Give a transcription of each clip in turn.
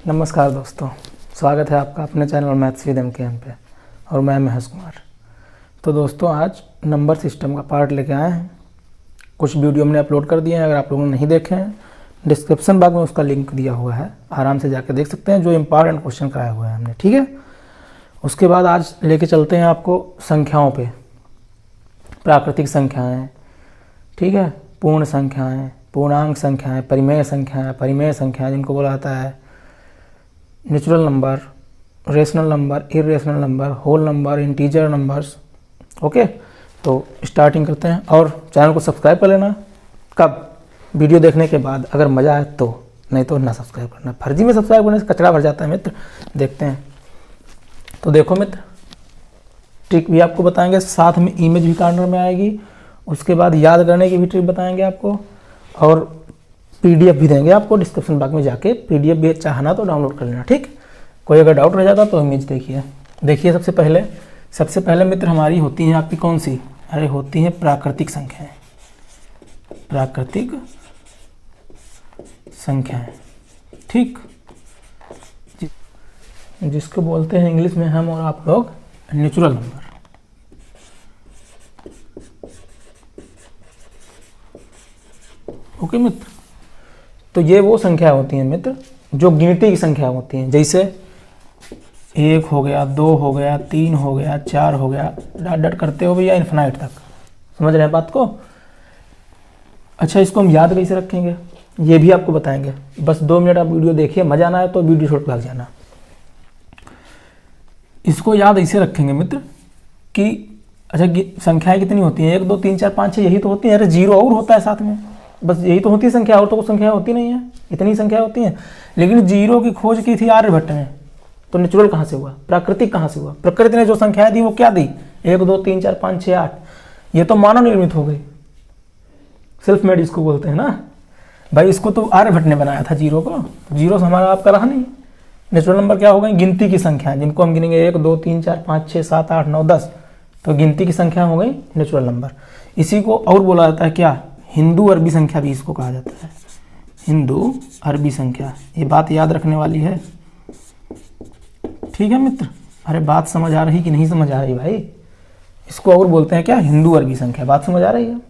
नमस्कार दोस्तों, स्वागत है आपका अपने चैनल मैथ्स विद MKM पे और मैं महेश कुमार। तो दोस्तों आज नंबर सिस्टम का पार्ट लेके आए हैं। कुछ वीडियो हमने अपलोड कर दिए हैं, अगर आप लोगों ने नहीं देखे हैं डिस्क्रिप्शन बॉक्स में उसका लिंक दिया हुआ है, आराम से जाकर देख सकते हैं। जो इम्पॉर्टेंट क्वेश्चन कराए हुए हैं हमने, ठीक है। उसके बाद आज लेके चलते हैं आपको संख्याओं पे, प्राकृतिक संख्याएँ, ठीक है, पूर्ण संख्याएँ, पूर्णांक संख्याएँ, परिमेय संख्याएँ जिनको बोला जाता है natural number, rational number, irrational number, whole number, integer numbers. Okay, तो स्टार्टिंग करते हैं और चैनल को सब्सक्राइब कर लेना। कब? वीडियो देखने के बाद, अगर मज़ा आए तो, नहीं तो ना सब्सक्राइब करना। फर्जी में सब्सक्राइब करने से कचरा भर जाता है मित्र। देखते हैं, तो देखो मित्र, ट्रिक भी आपको बताएंगे, साथ में इमेज भी कॉर्नर में आएगी। उसके बाद याद करने की भी ट्रिक बताएंगे आपको और PDF भी देंगे आपको। डिस्क्रिप्शन बॉक्स में जाके PDF भी चाहना तो डाउनलोड कर लेना, ठीक। कोई अगर डाउट रह जाता तो इमेज देखिए। सबसे पहले मित्र हमारी होती हैं आपकी कौन सी? अरे होती हैं प्राकृतिक संख्याएं। प्राकृतिक संख्याएं, ठीक, जिसको बोलते हैं इंग्लिश में हम और आप लोग नेचुरल नंबर। ओके मित्र, तो ये वो संख्या होती हैं मित्र जो गिनती की संख्या होती हैं। जैसे 1 हो गया, 2 हो गया, 3 हो गया, 4 हो गया, डॉट डॉट करते हो भैया इन्फिनाइट तक। समझ रहे हैं बात को? अच्छा, इसको हम याद कैसे रखेंगे ये भी आपको बताएंगे। बस 2 मिनट आप वीडियो देखिए, मजा आना है तो वीडियो छोड़ भाग जाना। इसको याद ऐसे रखेंगे मित्र कि अच्छा संख्याएं कितनी होती हैं? 1 2 3 4 5 6 यही तो होती हैं। अरे 0 और होता है साथ में, बस यही तो होती है संख्या, और तो कुछ संख्या होती नहीं है, इतनी संख्या होती हैं। लेकिन 0 की खोज की थी आर्यभट्ट ने, तो नेचुरल कहाँ से हुआ? प्राकृतिक कहाँ से हुआ? प्रकृति ने जो संख्याएं दी वो क्या दी? 1 2 3 4 5 6 8, ये तो मानव निर्मित हो गई, सेल्फ मेड इसको बोलते हैं ना भाई। इसको तो आर्यभट्ट ने बनाया था 0 को, 0 से हमारा आपका रहा नहीं। नेचुरल नंबर क्या हो गई? गिनती की संख्याएं, जिनको हम गिनेंगे 1 2 3 4 5 6 7 8 9 10, तो गिनती की संख्या हो गई नेचुरल नंबर। इसी को और बोला जाता है क्या? हिंदू अरबी संख्या भी इसको कहा जाता है, हिंदू अरबी संख्या। ये बात याद रखने वाली है, ठीक है मित्र। अरे बात समझ आ रही कि नहीं समझ आ रही भाई? इसको और बोलते हैं क्या? हिंदू अरबी संख्या। बात समझ आ रही है?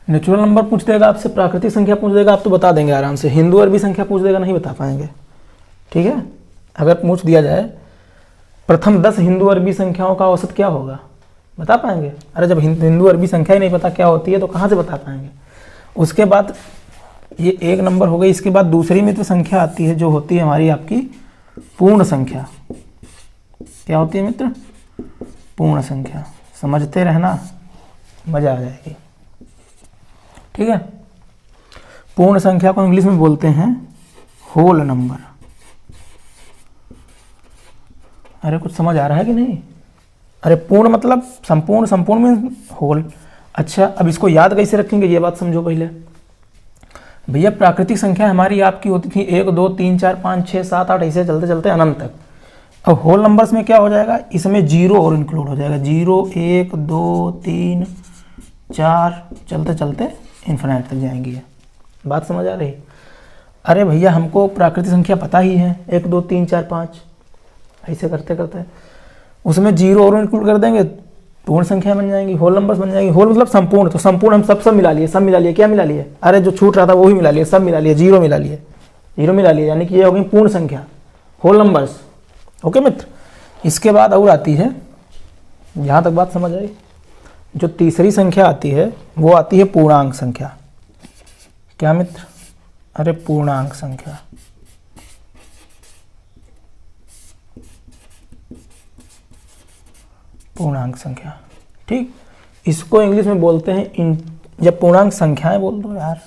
नेचुरल नंबर पूछ देगा आपसे, प्राकृतिक संख्या पूछ देगा, आप तो बता देंगे आराम से। हिंदू अरबी संख्या पूछ देगा, नहीं बता पाएंगे, ठीक है। अगर पूछ दिया जाए प्रथम 10 हिंदू अरबी संख्याओं का औसत क्या होगा, बता पाएंगे? अरे जब हिंदू अरबी संख्या ही नहीं पता क्या होती है तो कहाँ से बता पाएंगे? उसके बाद ये एक नंबर हो गई। इसके बाद दूसरी मित्र संख्या आती है जो होती है हमारी आपकी पूर्ण संख्या। क्या होती है मित्र? पूर्ण संख्या। समझते रहना, मजा आ जाएगी, ठीक है। पूर्ण संख्या को इंग्लिश में बोलते हैं होल नंबर। अरे कुछ समझ आ रहा है कि नहीं? अरे पूर्ण मतलब संपूर्ण, संपूर्ण में होल। अच्छा, अब इसको याद कैसे रखेंगे ये बात समझो पहले। भैया प्राकृतिक संख्या हमारी आपकी होती थी 1 2 3 4 5 6 7 8, ऐसे चलते चलते अनंत तक। अब होल नंबर्स में क्या हो जाएगा? इसमें 0 और इंक्लूड हो जाएगा। 0 1 2 3 4 चलते चलते इन्फिनाइट तक जाएंगी। बात समझ आ रही? अरे भैया हमको प्राकृतिक संख्या पता ही है, 1 2 3 4 5, ऐसे करते करते उसमें 0 और इंक्लूड कर देंगे, पूर्ण संख्या बन जाएंगी, होल नंबर्स बन जाएंगी। होल मतलब संपूर्ण, तो संपूर्ण हम सब मिला लिए, सब मिला लिए। क्या मिला लिए? अरे जो छूट रहा था वो ही मिला लिए, सब मिला लिए, 0 मिला लिए, 0 मिला लिए, यानी कि ये हो गई पूर्ण संख्या, होल नंबर्स। ओके मित्र, इसके बाद और आती है, यहाँ तक बात समझ आई, जो तीसरी संख्या आती है वो आती है पूर्णांक संख्या। क्या मित्र? अरे पूर्णांक संख्या। पूर्णांक संख्या, ठीक। इसको इंग्लिश में बोलते हैं जब पूर्णांक संख्याएं बोल दो यार,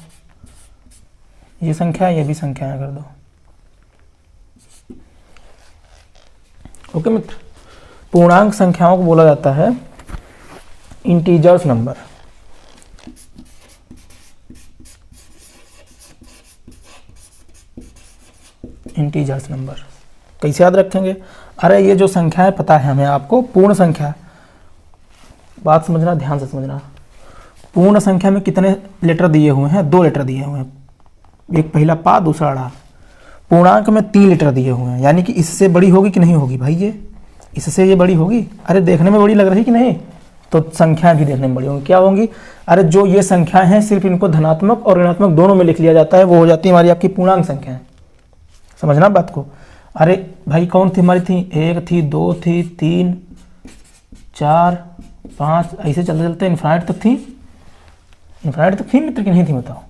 ये संख्या ये भी संख्याएं कर दो। ओके मित्र, पूर्णांक संख्याओं को बोला जाता है इंटीजर्स नंबर। इंटीजर्स नंबर कैसे याद रखेंगे? अरे ये जो संख्या है पता है हमें, आपको पूर्ण संख्या, बात समझना, ध्यान से समझना। पूर्ण संख्या में कितने लेटर दिए हुए हैं? 2 लेटर दिए हुए हैं, एक पहला पा दूसरा ड़ा। पूर्णांक में 3 लीटर दिए हुए हैं, यानी कि इससे बड़ी होगी कि नहीं होगी भाई, ये इससे ये बड़ी होगी। अरे देखने में बड़ी लग रही कि नहीं, तो संख्याएं भी देखने में बड़ी होंगी। क्या होंगी? अरे जो ये संख्याएं हैं सिर्फ इनको धनात्मक और ऋणात्मक दोनों में लिख लिया जाता है, वो हो जाती है हमारी आपकी पूर्णांक संख्याएं। समझना बात को। अरे भाई कौन थी हमारी? थी 1 थी, 2 थी, 3 4 5, ऐसे चलते चलते इन्फाइनाइट तक थी। इन्फाइनाइट तक थी मित्र कि नहीं थी बताओ?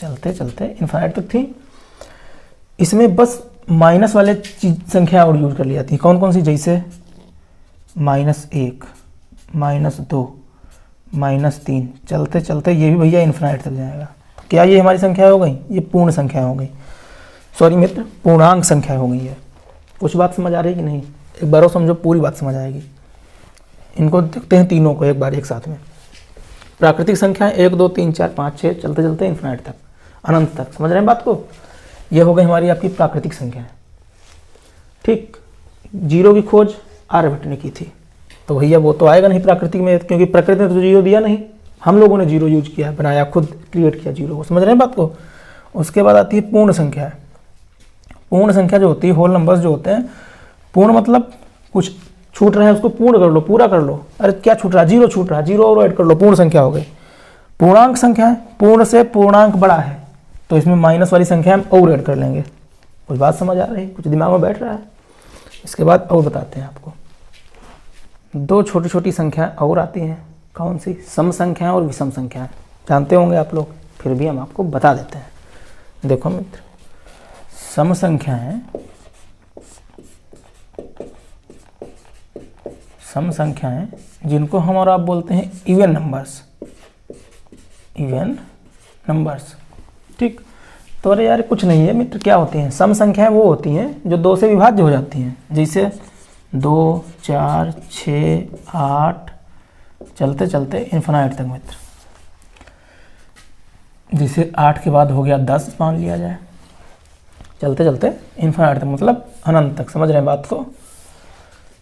चलते चलते इन्फाइनाइट तक थी। इसमें बस माइनस वाले संख्या और यूज कर ली जाती है। कौन कौन सी? जैसे -1, -2, -3, चलते चलते ये भी भैया इन्फिनाइट तक जाएगा। क्या ये हमारी संख्या हो गई? ये पूर्ण संख्या हो गई, सॉरी मित्र, पूर्णांक संख्या हो गई है। कुछ बात समझ आ रही है कि नहीं? एक बार और समझो, पूरी बात समझ आएगी। इनको देखते हैं तीनों को एक बार एक साथ में। प्राकृतिक संख्या 1 2 3 4 5 6, चलते चलते इन्फिनाइट तक, अनंत तक। समझ रहे हैं बात को? ये हो गई हमारी आपकी प्राकृतिक संख्या। ठीक, जीरो की खोज आर्यभट्ट ने की थी, तो भैया वो तो आएगा नहीं प्राकृतिक में, क्योंकि प्रकृति ने तो जीरो दिया नहीं, हम लोगों ने जीरो यूज किया, बनाया, खुद क्रिएट किया जीरो को। समझ रहे हैं बात को? उसके बाद आती है पूर्ण संख्या। पूर्ण संख्या जो होती है, होल नंबर्स जो होते हैं, पूर्ण मतलब कुछ छूट रहा है उसको पूर्ण कर लो, पूरा कर लो। अरे क्या छूट रहा है? जीरो छूट रहा है, जीरो और ऐड कर लो, पूर्ण संख्या हो गई। पूर्णांक संख्या है, पूर्ण से पूर्णांक बड़ा है, तो इसमें माइनस वाली संख्या हम और ऐड कर लेंगे। कुछ बात समझ आ रही है? कुछ दिमाग में बैठ रहा है? इसके बाद और बताते हैं आपको। 2 छोटी छोटी संख्या और आती हैं। कौन सी? सम संख्याएं और विषम संख्याएं। जानते होंगे आप लोग, फिर भी हम आपको बता देते हैं। देखो मित्र, सम संख्याएं, सम संख्याएं जिनको हम और आप बोलते हैं इवन नंबर्स, इवन नंबर्स। ठीक, तो अरे यार कुछ नहीं है मित्र, क्या होती हैं? सम संख्याएं वो होती हैं जो 2 से विभाज्य हो जाती हैं। जैसे 2 4 6 8, चलते चलते इन्फिनाइट तक मित्र। जैसे 8 के बाद हो गया 10 मान लिया जाए, चलते चलते इन्फिनाइट तक, मतलब अनंत तक। समझ रहे हैं बात को?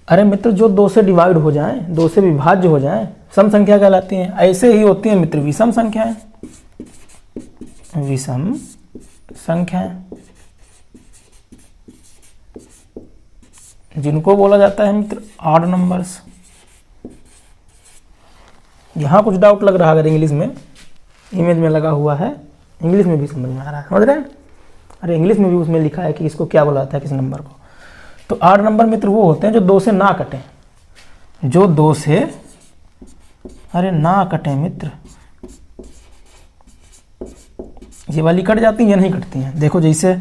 अरे मित्र जो 2 से डिवाइड हो जाएं, 2 से विभाज्य हो जाएं, सम संख्या कहलाती हैं। ऐसे ही होती है मित्र विषम संख्याएं। विषम संख्याएं जिनको बोला जाता है मित्र ऑड नंबर्स। यहाँ कुछ डाउट लग रहा है, अगर इंग्लिश में इमेज में लगा हुआ है, इंग्लिश में भी समझ में आ रहा है। समझ रहे हैं? अरे इंग्लिश में भी उसमें लिखा है कि इसको क्या बोला जाता है, किस नंबर को। तो ऑड नंबर मित्र वो होते हैं जो 2 से ना कटें, जो 2 से अरे ना कटें मित्र। ये वाली कट जाती हैं या नहीं कटती हैं? देखो जैसे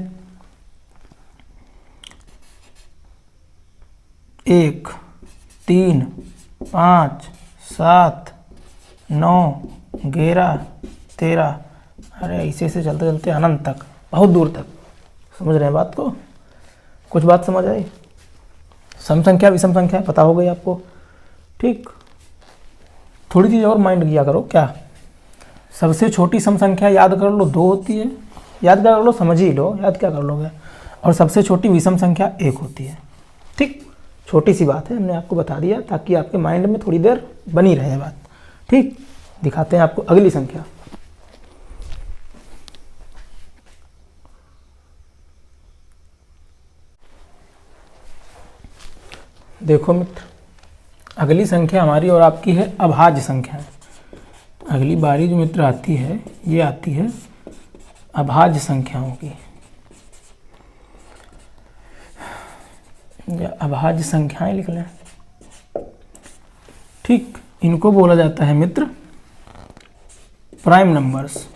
1 3 5 7 9 11 13, अरे ऐसे ऐसे चलते चलते अनंत तक, बहुत दूर तक। समझ रहे हैं बात को? कुछ बात समझ आई? सम संख्या विषम संख्या पता हो गई आपको। ठीक, थोड़ी चीज़ और माइंड किया करो। क्या? सबसे छोटी सम संख्या याद कर लो 2 होती है, याद कर लो, समझ ही लो, याद क्या कर लोगे। और सबसे छोटी विषम संख्या 1 होती है। ठीक, छोटी सी बात है, हमने आपको बता दिया ताकि आपके माइंड में थोड़ी देर बनी रहे बात। ठीक, दिखाते हैं आपको अगली संख्या। देखो मित्र, अगली संख्या हमारी और आपकी है अभाज्य संख्या। अगली बारी जो मित्र आती है, ये आती है अभाज्य संख्याओं की, या अभाज्य संख्याएं लिख लें। ठीक, इनको बोला जाता है मित्र प्राइम नंबर्स।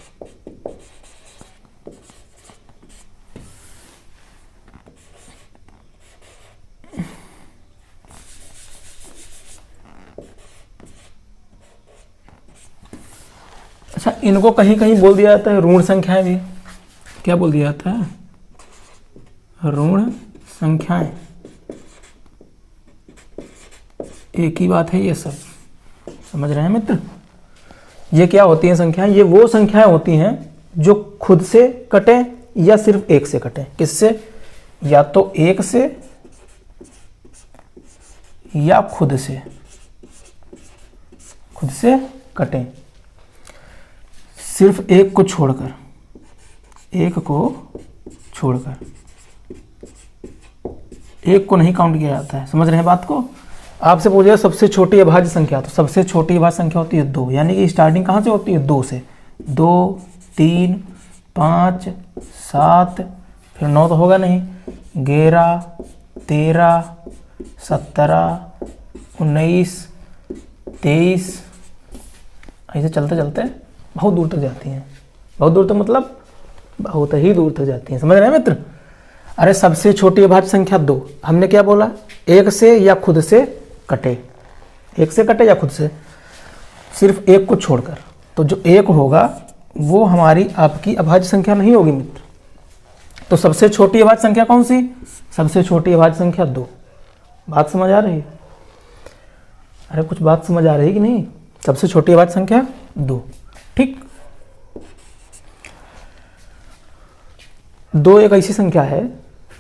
अच्छा, इनको कहीं कहीं बोल दिया जाता है ऋण संख्याएं भी। क्या बोल दिया जाता है? ऋण संख्याएं। एक ही बात है ये सब। समझ रहे हैं मित्र? ये क्या होती हैं संख्याएं? ये वो संख्याएं होती हैं जो खुद से कटें या सिर्फ 1 से कटें। किससे? या तो 1 से या खुद से, खुद से कटें, सिर्फ 1 को छोड़कर, 1 को छोड़कर। एक को नहीं काउंट किया जाता है। समझ रहे हैं बात को? आपसे पूछेगा सबसे छोटी अभाज्य संख्या, तो सबसे छोटी अभाज्य संख्या होती है 2, यानी कि स्टार्टिंग कहाँ से होती है? 2 से। 2, 3, 5, 7, फिर 9 तो होगा नहीं, 11, 13, 17, 19, 23, ऐसे चलते चलते बहुत दूर तक जाती हैं। बहुत दूर तक मतलब बहुत ही दूर तक जाती हैं। समझ रहे हैं मित्र? अरे सबसे छोटी अभाज्य संख्या 2, हमने क्या बोला? एक से या खुद से कटे, एक से कटे या खुद से, सिर्फ एक को छोड़कर। तो जो एक होगा वो हमारी आपकी अभाज्य संख्या नहीं होगी मित्र। तो सबसे छोटी अभाज्य संख्या कौन सी? सबसे छोटी अभाज्य संख्या 2। बात समझ आ रही है? अरे कुछ बात समझ आ रही है कि नहीं? सबसे छोटी अभाज्य संख्या 2। ठीक, 2 एक ऐसी संख्या है,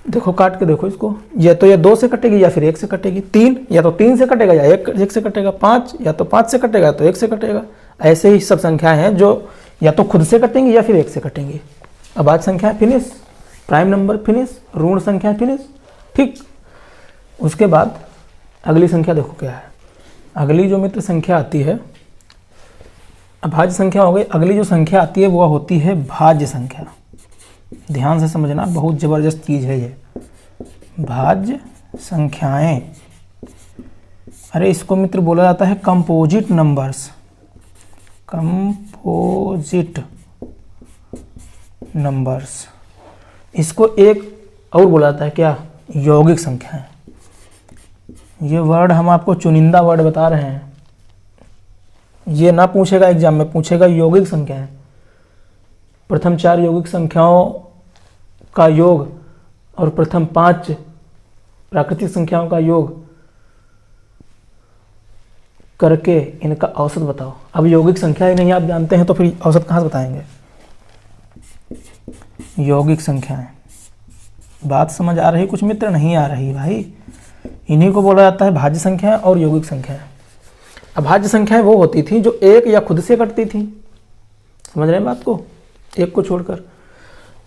देखो काट के देखो इसको, या तो ये 2 से कटेगी या फिर 1 से कटेगी। 3 या तो 3 से कटेगा या 1 से कटेगा। 5 या तो 5 से कटेगा तो 1 से कटेगा। ऐसे ही सब संख्याएं हैं जो या तो खुद से कटेंगी या फिर 1 से कटेंगी। अभाज्य संख्या फिनिश, प्राइम नंबर फिनिश, ऋण संख्या फिनिश। ठीक, उसके बाद अगली संख्या देखो क्या है। अगली जो मित्र संख्या आती है, अभाज्य संख्या हो गई। अगली जो संख्या आती है वो होती है भाज्य संख्या। ध्यान से समझना, बहुत जबरदस्त चीज है ये भाज्य संख्याएं। अरे इसको मित्र बोला जाता है कंपोजिट नंबर्स। कंपोजिट नंबर्स, इसको एक और बोला जाता है क्या? यौगिक संख्याएं। ये वर्ड हम आपको चुनिंदा वर्ड बता रहे हैं, ये ना पूछेगा एग्जाम में, पूछेगा यौगिक संख्याएं। प्रथम 4 यौगिक संख्याओं का योग और प्रथम 5 प्राकृतिक संख्याओं का योग करके इनका औसत बताओ। अब यौगिक संख्या ही नहीं आप जानते हैं तो फिर औसत कहाँ से बताएंगे? यौगिक संख्याएं, बात समझ आ रही? कुछ मित्र नहीं आ रही भाई, इन्हीं को बोला जाता है भाज्य संख्याएं और यौगिक संख्याएं। अभाज्य संख्याएं वो होती थी जो एक या खुद से कटती थी। समझ रहे हैं बात को? एक को छोड़कर।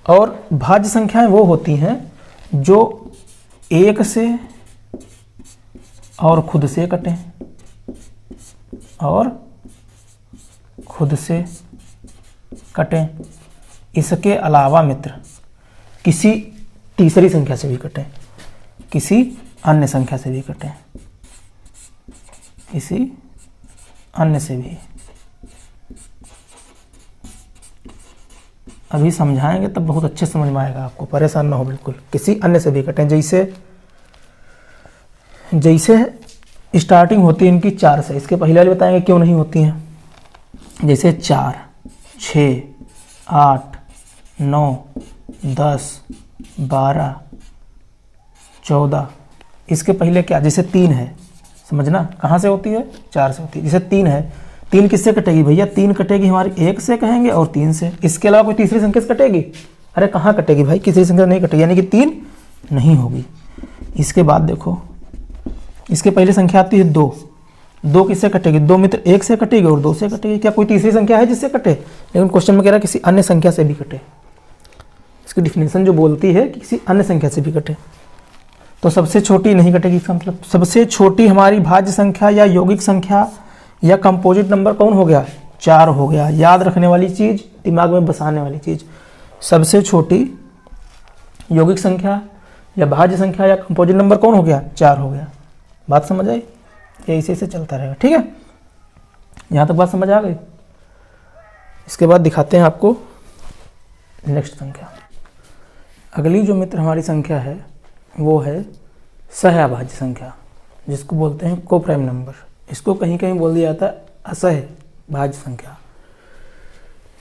और भाज्य संख्याएं वो होती हैं जो एक से और खुद से कटें, और खुद से कटें। इसके अलावा मित्र किसी तीसरी संख्या से भी कटें, किसी अन्य संख्या से भी कटें, किसी अन्य से भी। अभी समझाएंगे तब बहुत अच्छे समझ में आएगा आपको, परेशान ना हो बिल्कुल। किसी अन्य से भी कटें, जैसे स्टार्टिंग होती है इनकी 4 से। इसके पहले वाले बताएंगे क्यों नहीं होती हैं। जैसे 4, 6, 8, 9, 10, 12, 14। इसके पहले क्या? जैसे 3 है, समझना कहाँ से होती है? 4 से होती है। जैसे 3 है, 3 किससे कटेगी भैया? 3 कटेगी हमारी 1 से कहेंगे और 3 से। इसके अलावा कोई तीसरी संख्या से कटेगी? अरे कहाँ कटेगी भाई? किसी संख्या नहीं कटेगी, यानी कि 3 नहीं होगी। इसके बाद देखो, इसके पहले संख्या आती है 2। 2 किससे कटेगी? 2 मित्र 1 से कटेगी और 2 से कटेगी। क्या कोई तीसरी संख्या है जिससे कटे? लेकिन क्वेश्चन में कह रहा है किसी अन्य संख्या से भी कटे। इसकी डिफिनेशन जो बोलती है कि किसी अन्य संख्या से भी कटे। तो सबसे छोटी नहीं कटेगी, इसका मतलब सबसे छोटी हमारी भाज्य संख्या या यौगिक संख्या या कंपोजिट नंबर कौन हो गया? 4 हो गया। याद रखने वाली चीज, दिमाग में बसाने वाली चीज, सबसे छोटी यौगिक संख्या या भाज्य संख्या या कंपोजिट नंबर कौन हो गया? 4 हो गया। बात समझ आई? ये इसी से चलता रहेगा। ठीक है, यहाँ तक बात समझ आ गई? इसके बाद दिखाते हैं आपको नेक्स्ट संख्या। अगली जो मित्र हमारी संख्या है वो है सह अभाज्य संख्या, जिसको बोलते हैं को प्राइम नंबर। इसको कहीं कहीं बोल दिया जाता है असह भाज्य संख्या।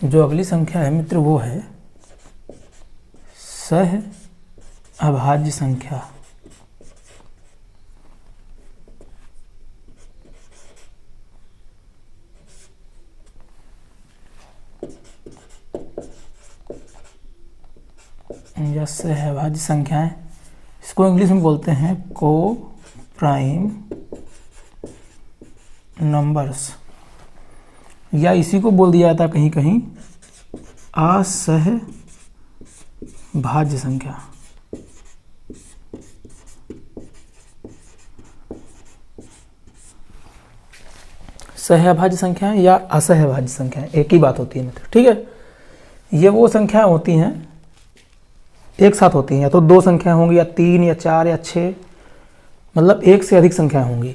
जो अगली संख्या है मित्र वो है सह अभाज्य संख्या। या सह अभाज्य संख्याएं, इसको इंग्लिश में बोलते हैं को प्राइम नंबर्स, या इसी को बोल दिया जाता कहीं कहीं असह भाज्य संख्या। सहभाज्य संख्याएं या असहभाज्य संख्याएं एक ही बात होती है मित्र, ठीक है। ये वो संख्याएं होती हैं एक साथ होती हैं, या तो दो संख्याएं होंगी या तीन या चार या छः, मतलब एक से अधिक संख्याएं होंगी।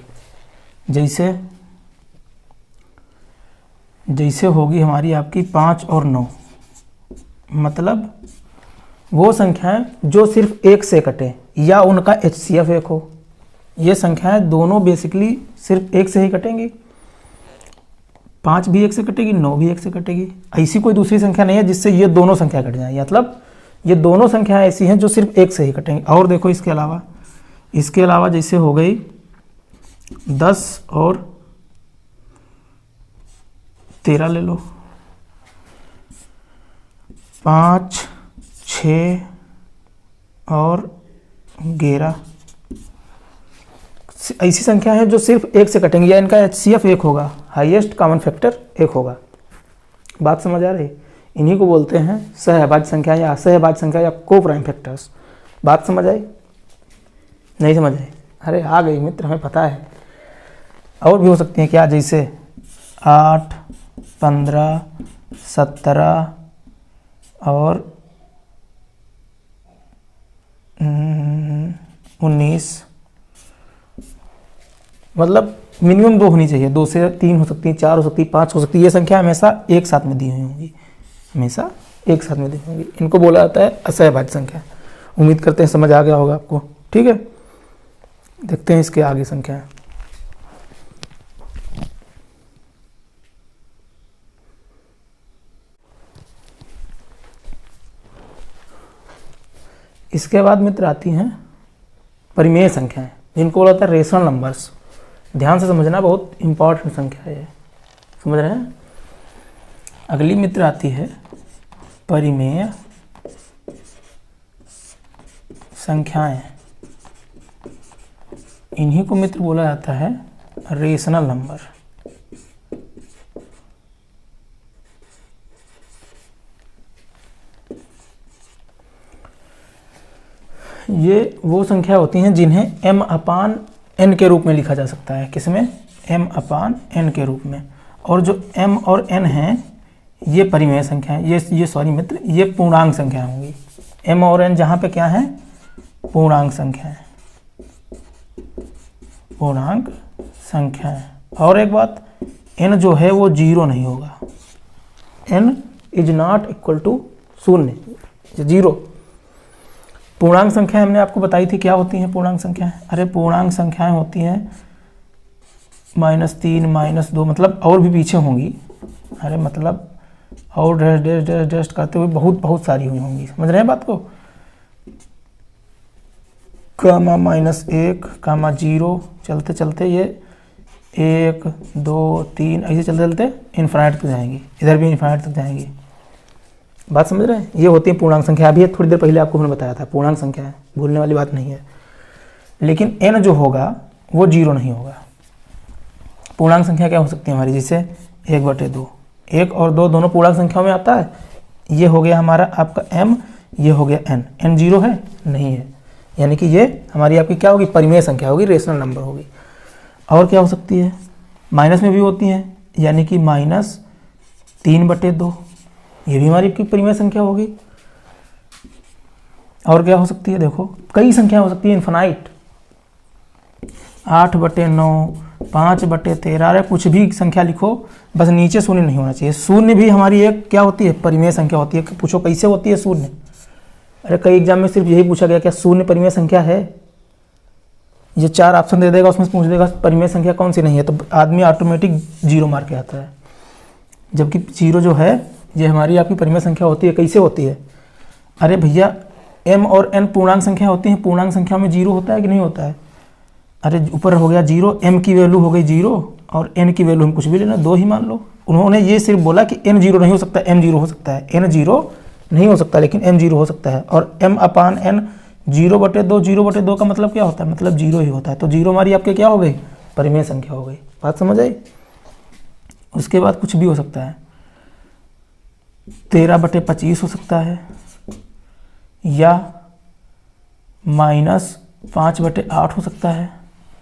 जैसे होगी हमारी आपकी 5 और 9, मतलब वो संख्याएं जो सिर्फ एक से कटें या उनका HCF एक हो। ये संख्याएं दोनों बेसिकली सिर्फ एक से ही कटेंगी, 5 भी एक से कटेगी, 9 भी एक से कटेगी। ऐसी कोई दूसरी संख्या नहीं है जिससे ये दोनों संख्या कट जाए, मतलब ये दोनों संख्याएं ऐसी हैं जो सिर्फ एक से ही कटेंगी। और देखो इसके अलावा जैसे हो गई 10 और 13 ले लो, 5, 6 और 11, ऐसी संख्या है जो सिर्फ एक से कटेंगी या इनका HCF एक होगा, हाईएस्ट कॉमन फैक्टर एक होगा। बात समझ आ रही? इन्हीं को बोलते हैं सहभाज्य संख्या या असहभाज्य संख्या या को प्राइम फैक्टर्स। बात समझ आई? नहीं समझ आई? अरे आ गई मित्र, हमें पता है। और भी हो सकती हैं क्या, जैसे 8, 15, 17 और 19, मतलब मिनिमम 2 होनी चाहिए, 2 से 3 हो सकती है, 4 हो सकती है, 5 हो सकती है। ये संख्या हमेशा एक साथ में दी हुई होंगी, हमेशा एक साथ में दी होंगी। इनको बोला जाता है असहभाज्य संख्या। उम्मीद करते हैं समझ आ गया होगा आपको, ठीक है। देखते हैं इसके आगे संख्या। इसके बाद मित्र आती हैं परिमेय संख्याएं, जिनको बोला जाता है रेशनल नंबर्स। ध्यान से समझना, बहुत इंपॉर्टेंट संख्या है ये, समझ रहे हैं। अगली मित्र आती है परिमेय संख्याएं। इन्हीं को मित्र बोला जाता है रेशनल नंबर। ये वो संख्या होती हैं जिन्हें m/n के रूप में लिखा जा सकता है। किसमें? m/n के रूप में। और जो m और n हैं ये परिमेय संख्या है। ये सॉरी मित्र, ये पूर्णांक संख्या होंगी। m और n जहाँ पे क्या है? पूर्णांक संख्या है, पूर्णांक संख्या है। और एक बात, n जो है वो 0 नहीं होगा। n is not equal to 0, 0। पूर्णांक संख्याएं हमने आपको बताई थी क्या होती हैं पूर्णांक संख्याएं। अरे पूर्णांक संख्याएं होती हैं -3, -2, मतलब और भी पीछे होंगी। अरे मतलब और डैश डैश डैश डैश करते हुए बहुत सारी हुई होंगी। समझ रहे हैं बात को? कामा -1, कामा 0, चलते चलते ये 1, 2, 3 ऐसे चलते चलते इन्फिनिट तक जाएंगी। इधर भी इन्फिनिट तक जाएंगी। बात समझ रहे हैं? ये होती है पूर्णांक संख्या। अभी थोड़ी देर पहले आपको मैंने बताया था पूर्णांक संख्या है, भूलने वाली बात नहीं है। लेकिन n जो होगा वो 0 नहीं होगा। पूर्णांक संख्या क्या हो सकती है हमारी? जैसे 1/2, 1 और 2 दोनों पूर्णांक संख्याओं में आता है। ये हो गया हमारा आपका m, ये हो गया n। n 0 है? नहीं है। यानी कि ये हमारी आपकी क्या होगी? परिमेय संख्या होगी, रेशनल नंबर होगी। और क्या हो सकती है? माइनस में भी होती है, यानी कि -3/2, ये भी हमारी परिमेय संख्या होगी। और क्या हो सकती है? देखो कई संख्या हो सकती है, इन्फिनाइट, 8/9, 5/13, अरे कुछ भी संख्या लिखो, बस नीचे शून्य नहीं होना चाहिए। शून्य भी हमारी एक क्या होती है? परिमेय संख्या होती है। पूछो कैसे होती है शून्य? अरे कई एग्जाम में सिर्फ यही पूछा गया, क्या शून्य परिमेय संख्या है? ये 4 ऑप्शन दे देगा, उसमें पूछ देगा परिमेय संख्या कौन सी नहीं है, तो आदमी ऑटोमेटिक 0 मार के आता है। जबकि 0 जो है ये हमारी आपकी परिमेय संख्या होती है। कैसे होती है? अरे भैया m और n पूर्णांक संख्या होती हैं, पूर्णांक संख्या में 0 होता है कि नहीं होता है? अरे ऊपर हो गया 0, m की वैल्यू हो गई 0 और n की वैल्यू हम कुछ भी लेना 2 ही मान लो। उन्होंने ये सिर्फ बोला कि n 0 नहीं हो सकता, m 0 हो सकता है। n 0 नहीं हो सकता लेकिन m 0 हो सकता है। और m/n 0/2, 0/2 का मतलब क्या होता है? मतलब 0 ही होता है। तो 0 हमारी आपके क्या हो गई? परिमेय संख्या हो गई। बात समझ आई? उसके बाद कुछ भी हो सकता है, 13/25 हो सकता है, या -5/8 हो सकता है।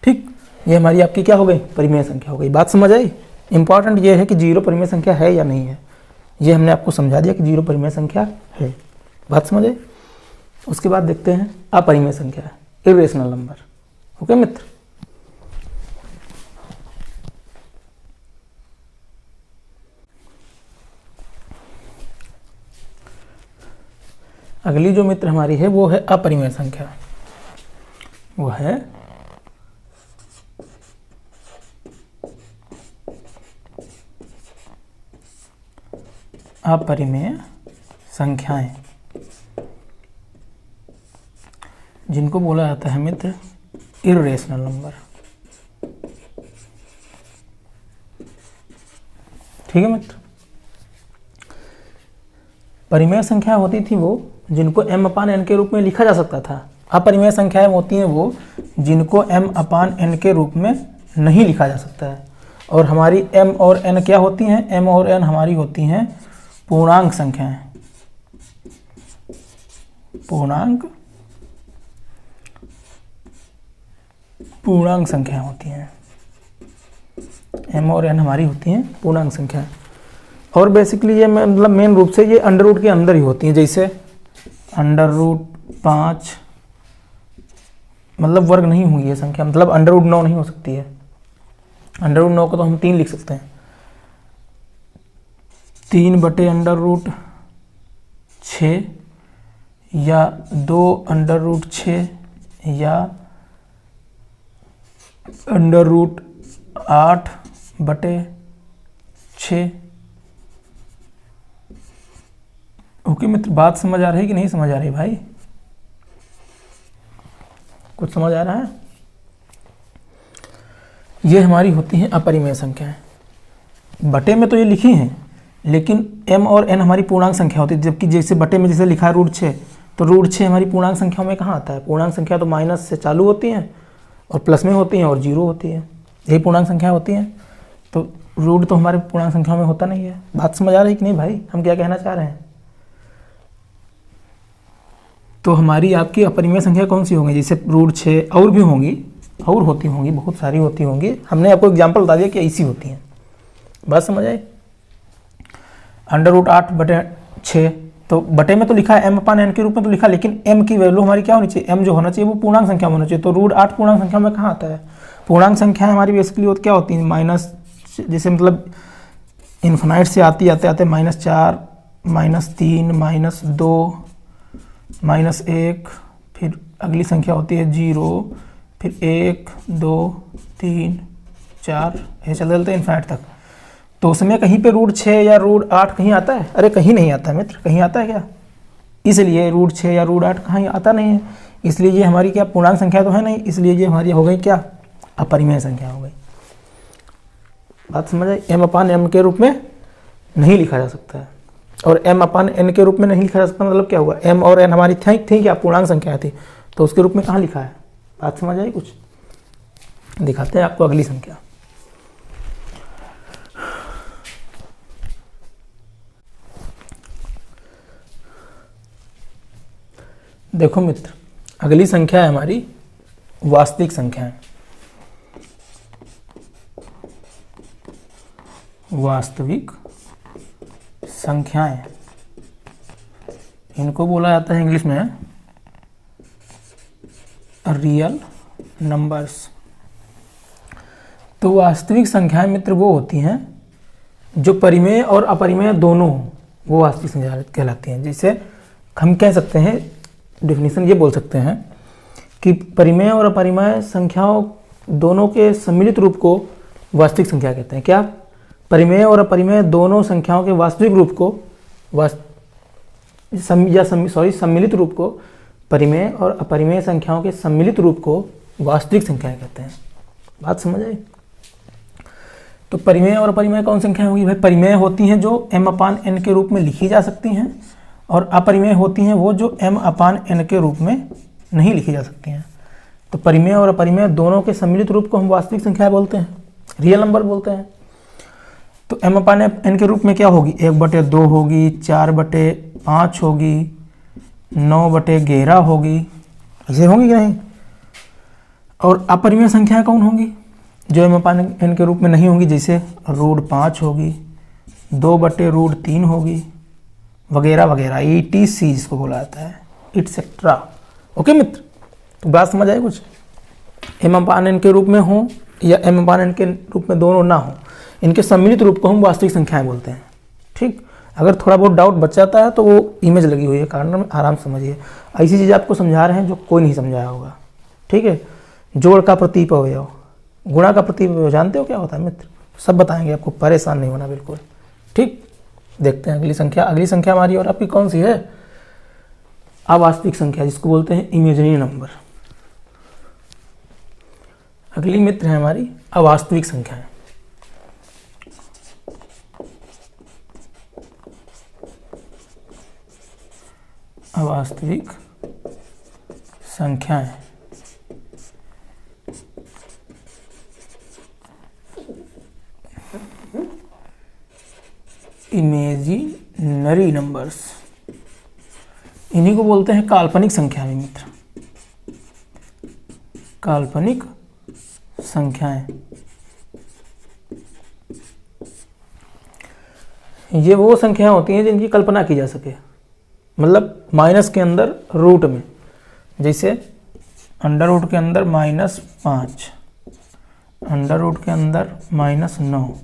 ठीक, ये हमारी आपकी क्या हो गई? परिमेय संख्या हो गई। बात समझ आई? इम्पॉर्टेंट ये है कि जीरो परिमेय संख्या है या नहीं है, ये हमने आपको समझा दिया कि जीरो परिमेय संख्या है। बात समझे। उसके बाद देखते हैं अपरिमेय संख्या, इरेशनल नंबर। ओके मित्र, अगली जो मित्र हमारी है वो है अपरिमेय संख्या। वो है अपरिमेय संख्याएं, जिनको बोला जाता है मित्र इरेशनल नंबर। ठीक है मित्र। परिमेय संख्या होती थी वो जिनको m/n के रूप में लिखा जा सकता था। अपरिमेय संख्याएं होती हैं वो जिनको m/n के रूप में नहीं लिखा जा सकता है। और हमारी m और n क्या होती हैं? m और n हमारी होती हैं पूर्णांक संख्याएं। पूर्णांक संख्याएं होती हैं। m और n हमारी होती हैं पूर्णांक संख्याएं। और बेसिकली ये मतलब मेन रूप से ये अंडर रूट के अंदर ही होती हैं। जैसे √5 मतलब वर्ग नहीं हुई है संख्या, मतलब √9 नहीं हो सकती है। √9 को तो हम 3 लिख सकते हैं, 3/√6 या 2√6 या √8/6। ओके मित्र, बात समझ आ रही है कि नहीं समझ आ रही भाई? कुछ समझ आ रहा है? ये हमारी होती हैं अपरिमेय संख्याएं। बटे में तो ये लिखी हैं, लेकिन m और n हमारी पूर्णांक संख्या होती है। जबकि जैसे बटे में जैसे लिखा है √6, तो √6 हमारी पूर्णांक संख्याओं में कहाँ आता है? पूर्णांक संख्या तो माइनस से चालू होती हैं और प्लस में होती हैं और जीरो होती है, यही पूर्णांक संख्या होती हैं। तो रूट तो हमारे पूर्णांक संख्याओं में होता नहीं है। बात समझ आ रही है कि नहीं भाई, हम क्या कहना चाह रहे हैं? तो हमारी आपकी अपरिमेय संख्या कौन सी होंगी? जैसे √6 और भी होंगी, और होती होंगी, बहुत सारी होती होंगी। हमने आपको एग्जाम्पल बता दिया कि ऐसी होती हैं। बात समझ आए? √8/6, तो बटे में तो लिखा है m/n के रूप में तो लिखा, लेकिन m की वैल्यू हमारी क्या होनी चाहिए? m जो होना चाहिए वो पूर्णांक संख्या में होना चाहिए। तो √8 पूर्णांक संख्या में कहाँ आता है? पूर्णांक संख्या हमारी बेसिकली क्या होती है? माइनस, जैसे मतलब इन्फिनाइट से आती आते आते -4, -3, -2, -1, फिर अगली संख्या होती है 0, फिर 1, 2, 3, 4, ये चलते चलते इन्फिनाइट तक। तो उसमें कहीं पे √6 या √8 कहीं आता है? अरे कहीं नहीं आता है मित्र, कहीं आता है क्या? इसलिए √6 या √8 कहीं आता नहीं है। इसलिए ये हमारी क्या पूर्णांक संख्या तो है नहीं, इसलिए ये हमारी हो गई क्या? अपरिमेय संख्या हो गई। बात समझ आई? m/m के रूप में नहीं लिखा जा सकता है। और m/n के रूप में नहीं लिखा जा सकता मतलब क्या हुआ? m और n हमारी थी क्या? पूर्णांक संख्या थी, तो उसके रूप में कहाँ लिखा है? बात समझ आई? कुछ दिखाते हैं आपको अगली संख्या। देखो मित्र, अगली संख्या है हमारी वास्तविक संख्याएं। वास्तविक संख्याएं, इनको बोला जाता है इंग्लिश में रियल नंबर्स। तो वास्तविक संख्याएं मित्र वो होती हैं जो परिमेय और अपरिमेय दोनों हों, वो वास्तविक संख्या कहलाती हैं। जैसे हम कह सकते हैं, डेफिनेशन ये बोल सकते हैं कि परिमेय और अपरिमेय संख्याओं दोनों के सम्मिलित रूप को वास्तविक संख्या कहते हैं। क्या? परिमेय और अपरिमेय दोनों संख्याओं के वास्तविक रूप को सम्मिलित रूप को, परिमेय और अपरिमेय संख्याओं के सम्मिलित रूप को वास्तविक संख्या कहते हैं। बात समझ आई? तो परिमेय और अपरिमेय कौन संख्या होगी भाई? परिमेय होती हैं जो m/n के रूप में लिखी जा सकती हैं, और अपरिमेय होती हैं वो जो m/n के रूप में नहीं लिखी जा सकती हैं। तो परिमेय और अपरिमेय दोनों के सम्मिलित रूप को हम वास्तविक संख्या बोलते हैं, रियल नंबर बोलते हैं। तो m/n के रूप में क्या होगी? 1/2 होगी, 4/5 होगी, 9/11 होगी, ऐसे होंगी कि नहीं? और अपरिमेय संख्याएं कौन होंगी? जो m/n के रूप में नहीं होंगी, जैसे √5 होगी, 2/√3 होगी, वगैरह वगैरह, ETC जिसको बोला जाता है, इट्सेट्रा। ओके मित्र, तो बात समझ आए कुछ? m/n के रूप में हो या m/n के रूप में दोनों ना हो, इनके सम्मिलित रूप को हम वास्तविक संख्याएं बोलते हैं। ठीक, अगर थोड़ा बहुत डाउट बच जाता है तो वो इमेज लगी हुई है कारण में आराम से समझिए। ऐसी चीज़ आपको समझा रहे हैं जो कोई नहीं समझाया होगा। ठीक है, जोड़ का प्रतीप अवयव, गुणा का प्रतीप अवयव जानते हो क्या होता है मित्र? सब बताएंगे आपको, परेशान नहीं होना बिल्कुल। ठीक, देखते हैं अगली संख्या। अगली संख्या हमारी और आपकी कौन सी है? अवास्तविक संख्या, जिसको बोलते हैं इमेजिनरी नंबर। अगली मित्र है हमारी अवास्तविक संख्याएं। अवास्तविक संख्याएं इमेजिनरी नंबर्स, इन्हीं को बोलते हैं काल्पनिक संख्याएं मित्र। काल्पनिक संख्याएं, ये वो संख्याएं होती हैं जिनकी कल्पना की जा सके, मतलब माइनस के अंदर रूट में, जैसे अंडर रूट के अंदर -5, अंडर रूट के अंदर -9,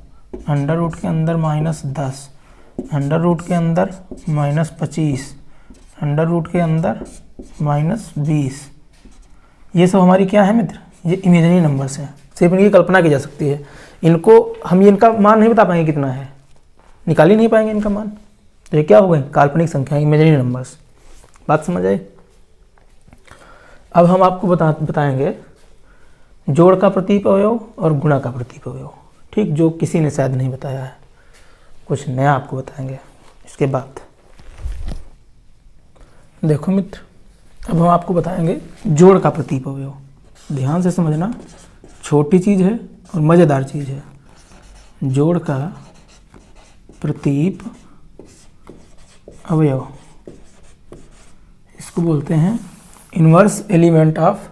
अंडर रूट के अंदर -10, अंडर रूट के अंदर -25, अंडर रूट के अंदर -20। ये सब हमारी क्या है मित्र? ये इमेजिनरी नंबर्स हैं, सिर्फ इनकी कल्पना की जा सकती है। इनको हम इनका मान नहीं बता पाएंगे कितना है, निकाल ही नहीं पाएंगे इनका मान, तो ये क्या हो गए? काल्पनिक संख्या, इमेजिनरी नंबर्स। बात समझ आई? अब हम आपको बताएंगे जोड़ का प्रतीप अवयव और गुणा का प्रतीप अवयव। ठीक, जो किसी ने शायद नहीं बताया है, कुछ नया आपको बताएंगे इसके बाद। देखो मित्र, अब हम आपको बताएंगे जोड़ का प्रतीप अवयव। ध्यान से समझना, छोटी चीज़ है और मज़ेदार चीज़ है। जोड़ का प्रतीप अवयव, इसको बोलते हैं इन्वर्स एलिमेंट ऑफ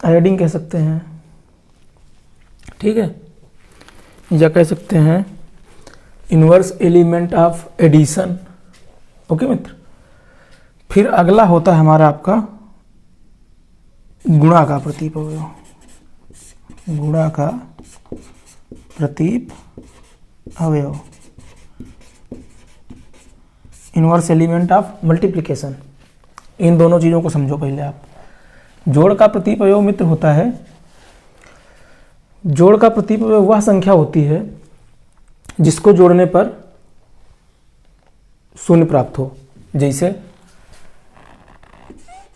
एडिंग कह सकते हैं। ठीक है, या कह सकते हैं inverse element of addition. Okay मित्र, फिर अगला होता है हमारा आपका गुणा का प्रतीप अवयव। गुणा का प्रतीप अवयव, इन्वर्स एलिमेंट ऑफ मल्टीप्लिकेशन। इन दोनों चीज़ों को समझो पहले आप। जोड़ का प्रतीप अवयव मित्र होता है, जोड़ का प्रतीप अवयव वह संख्या होती है जिसको जोड़ने पर शून्य प्राप्त हो। जैसे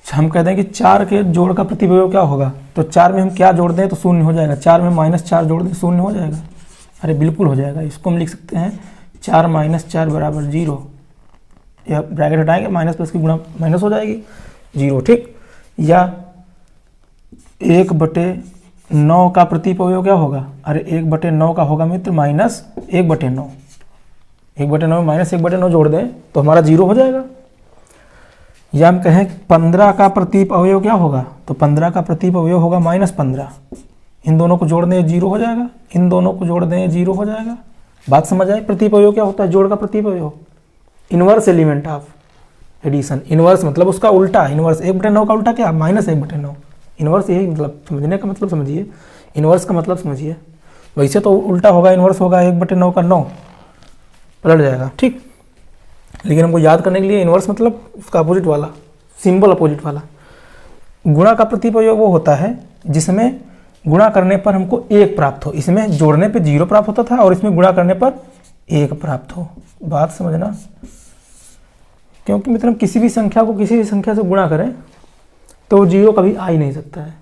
हम कहते हैं कि 4 के जोड़ का प्रतीप अवयव क्या होगा, तो 4 में हम क्या जोड़ दें तो शून्य हो जाएगा, 4 में -4 जोड़ दें शून्य हो जाएगा। अरे बिल्कुल हो जाएगा। इसको हम लिख सकते हैं 4 - 4 = 0, या ब्रैकेट हटाएंगे, माइनस प्लस की गुणा माइनस हो जाएगी 0। ठीक, या 1/9 का प्रतीप अवयव क्या होगा? अरे 1/9 का होगा मित्र -1/9। 1/9 में -1/9 जोड़ दें तो हमारा 0 हो जाएगा। या हम कहें 15 का प्रतीप अवयव क्या होगा, तो 15 का प्रतीप अवयव होगा -15। इन दोनों को जोड़ दें 0 हो जाएगा, इन दोनों को जोड़ दें 0 हो जाएगा। बात समझ आए? प्रतीप अवयव क्या होता है? जोड़ का प्रतीप अवयव inverse element of addition. Inverse मतलब उसका उल्टा। इन्वर्स 1/9 का उल्टा क्या? -1/9। इन्वर्स यही मतलब, समझने का मतलब समझिए, इन्वर्स का मतलब समझिए। वैसे तो उल्टा होगा, इन्वर्स होगा 1/9 का 9, पलट जाएगा। ठीक, लेकिन हमको याद करने के लिए इन्वर्स मतलब उसका अपोजिट वाला, सिंबल अपोजिट वाला। गुणा का प्रतीप अवयव वो होता है जिसमें गुणा करने पर हमको 1 प्राप्त हो। इसमें जोड़ने पे 0 प्राप्त होता था और इसमें गुणा करने पर 1 प्राप्त हो। बात समझना, क्योंकि मित्र हम किसी भी संख्या को किसी भी संख्या से गुणा करें तो 0 कभी आ ही नहीं सकता है,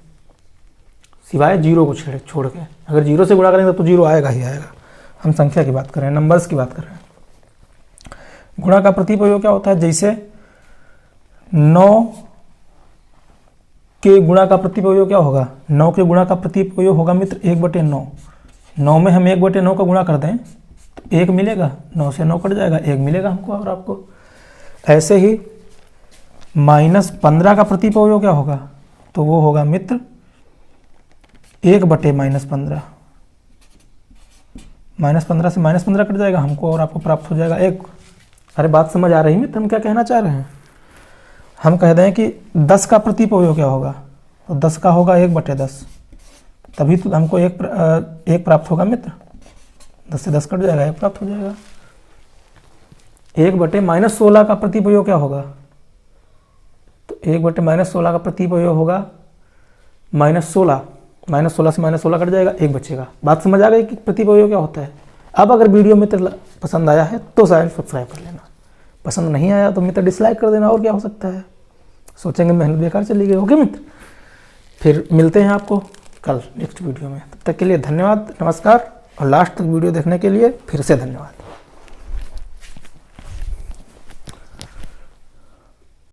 सिवाय 0 को छोड़ के। अगर 0 से गुणा करेंगे तो 0 आएगा ही आएगा। हम संख्या की बात कर रहे हैं, नंबर्स की बात कर रहे हैं। गुणा का प्रतीप अवयव क्या होता है? जैसे 9 के गुणा का प्रतीप अवयव क्या होगा? 9 के गुणा का प्रतीप अवयव होगा मित्र 1/9। 9 में हम 1/9 का गुणा कर दें तो 1 मिलेगा, 9 से 9 कट जाएगा, 1 मिलेगा हमको और आपको। ऐसे ही -15 का प्रतीप अवयव क्या होगा? तो वो होगा मित्र 1/-15, -15 से -15 कट जाएगा, हमको और आपको प्राप्त हो जाएगा 1। अरे बात समझ आ रही मित्र, हम क्या कहना चाह रहे हैं? हम कह दें कि 10 का प्रतिपवय क्या होगा, तो 10 का होगा 1/10, तभी तो हमको एक प्राप्त होगा मित्र। 10 से 10 कट जाएगा, 1 प्राप्त हो जाएगा। 1/-16 का प्रतिपवय क्या होगा, तो 1/-16 का प्रतिपवय होगा -16, -16 से -16 कट जाएगा, 1 बचेगा। बात समझ आ गई कि प्रतिपवय क्या होता है। अब अगर वीडियो मित्र पसंद आया है तो चैनल सब्सक्राइब कर लेना, पसंद नहीं आया तो मित्र डिसलाइक कर देना, और क्या हो सकता है। सोचेंगे मेहनत बेकार चली गई। ओके मित्र, फिर मिलते हैं आपको कल नेक्स्ट वीडियो में। तब तक के लिए धन्यवाद, नमस्कार, और लास्ट तक वीडियो देखने के लिए फिर से धन्यवाद।